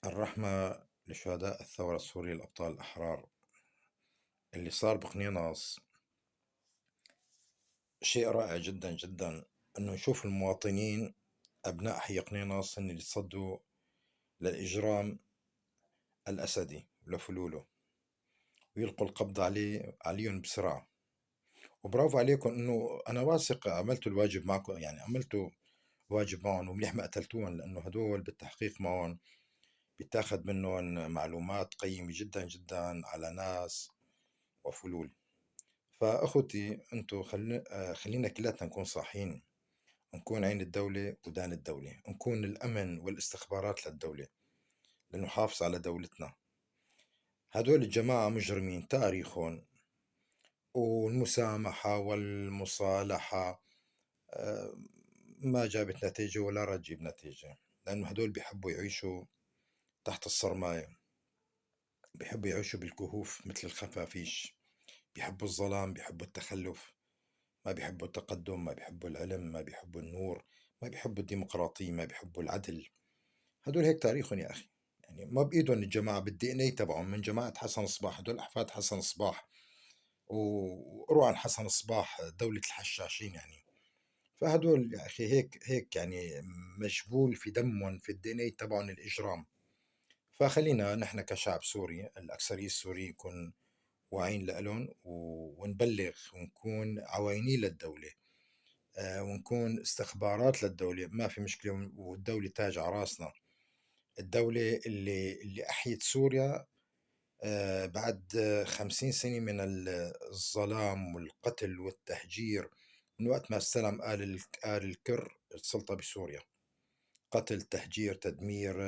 الرحمة لشهداء الثورة السورية الأبطال الأحرار. اللي صار بقنيناص شيء رائع جدا جدا، أنه نشوف المواطنين أبناء حي قنيناص اللي صدوا للإجرام الأسدي لفلوله ويلقوا القبض عليهم بسرعة. وبرافو عليكم، أنه أنا واثق عملتوا الواجب معكم، يعني عملتوا واجب معهم ومنيح ما قتلتوهم، لأنه هدول بالتحقيق معهم بيتاخد منهم معلومات قيمة جدا جدا على ناس وفلول. فأخوتي أنتو خلينا كلاتنا نكون صاحيين، نكون عين الدولة ودان الدولة، نكون الأمن والاستخبارات للدولة لنحافظ على دولتنا. هدول الجماعة مجرمين، تاريخهم والمسامحة والمصالحة آه، ما جابت نتيجة ولا رح تجيب نتيجة، لأنه هدول بيحبوا يعيشوا تحت الصرماية، بيحبوا يعيشوا بالكهوف مثل الخفافيش، بيحبوا الظلام، بيحبوا التخلف، ما بيحبوا التقدم، ما بيحبوا العلم، ما بيحبوا النور، ما بيحبوا الديمقراطية، ما بيحبوا العدل. هدول هيك تاريخهم يا أخي. يعني ما بإيدهم الجماعة بالدي ان اي تبعهم من جماعة حسن صباح، هدول أحفاد حسن صباح وقروا عن حسن صباح دولة الحشاشين يعني. فهدول يا أخي هيك هيك يعني مجبول في دمهم في الدي ان اي تبعهم الإجرام. فخلينا نحن كشعب سوري، الأكثرية السورية، نكون واعيين لهم ونبلغ ونكون عواينين للدولة، ونكون استخبارات للدولة، ما في مشكلة، والدولة تاج على راسنا. الدولة اللي أحيت سوريا بعد 50 سنة من الظلام والقتل والتهجير، من وقت ما استلم آل الكر السلطة بسوريا. قتل، تهجير، تدمير،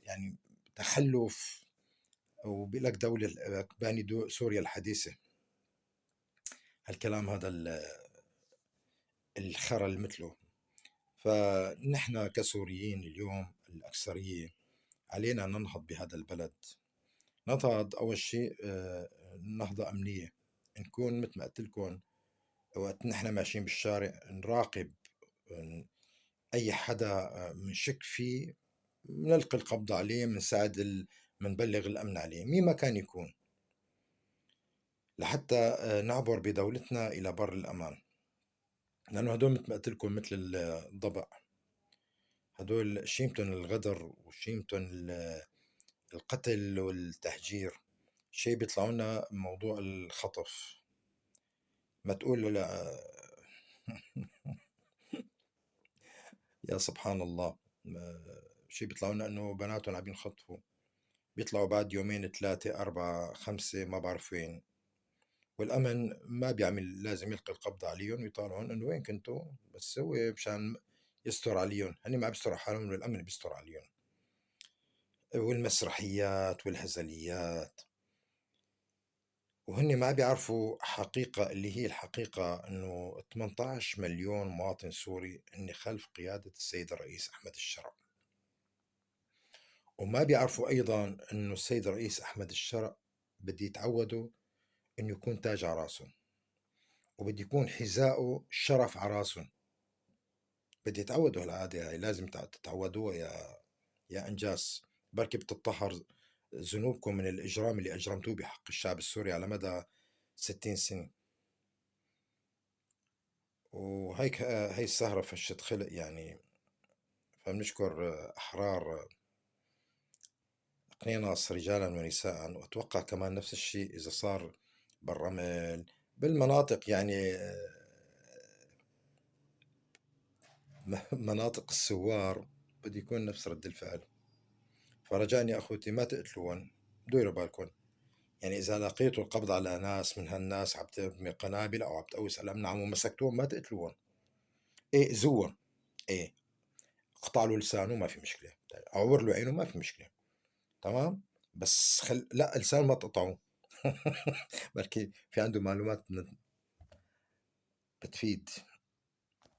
يعني تخلف. وبيقول لك دولة باني سوريا الحديثة. هالكلام هذا الخرا اللي مثله. فنحن كسوريين اليوم الأكثرية علينا ننهض بهذا البلد. ننهض أول شيء نهضة أمنية، نكون مثل ما قلت لكم وقت نحن ماشيين بالشارع نراقب أي حدا منشك فيه، نلقي القبض عليه، منساعد منبلغ الأمن عليه مين ما كان يكون، لحتى نعبر بدولتنا إلى بر الأمان. لأنه هدول مثل ما قلت لكم مثل الضبع، هدول شيمتون الغدر وشيمتون القتل والتهجير، شيء بيطلعوا لنا موضوع الخطف. ما تقول لا يا سبحان الله، شيء بيطلعوا لنا انه بناتهم عم ينخطفوا، بيطلعوا بعد يومين ثلاثة أربعة خمسة ما بعرف وين، والأمن ما بيعمل، لازم يلقي القبض عليهم ويطالعون إنه وين كنتوا، بس هو مشان يستر عليهم، هني ما بيستر على حالهم والأمن بيستر عليهم. والمسرحيات والهزليات، وهن ما بيعرفوا حقيقة، اللي هي الحقيقة انه 18 مليون مواطن سوري هن خلف قيادة السيد الرئيس احمد الشرع. وما بيعرفوا ايضا انه السيد الرئيس احمد الشرع بده يتعودوا انه يكون تاج على راسهم، وبده يكون حذاءه شرف على راسهم. بده يتعودوا هالعادة هاي، لازم تتعودوها يا انجاس. بركي بتطهر ذنوبكم من الاجرام اللي اجرمتوه بحق الشعب السوري على مدى 60 سنة. وهيك هي السهرة فشت خلق يعني. فبنشكر أحرار قنيناص رجالا ونساء، وأتوقع كمان نفس الشيء إذا صار بالرمل بالمناطق يعني مناطق السوار، بده يكون نفس رد الفعل. فرجاني أخوتي ما تقتلون، ديروا بالكم. يعني إذا لقيتوا القبض على ناس من هالناس عم ترمي قنابل أو عم تقوس على الأمن عم مسكتوهم، ما تقتلوهم، إيه زوهم، إيه اقطع له لسانه ما في مشكلة، عور له عينه ما في مشكلة، تمام. بس لا لسان ما تقطعه. بركي في عنده معلومات بتفيد.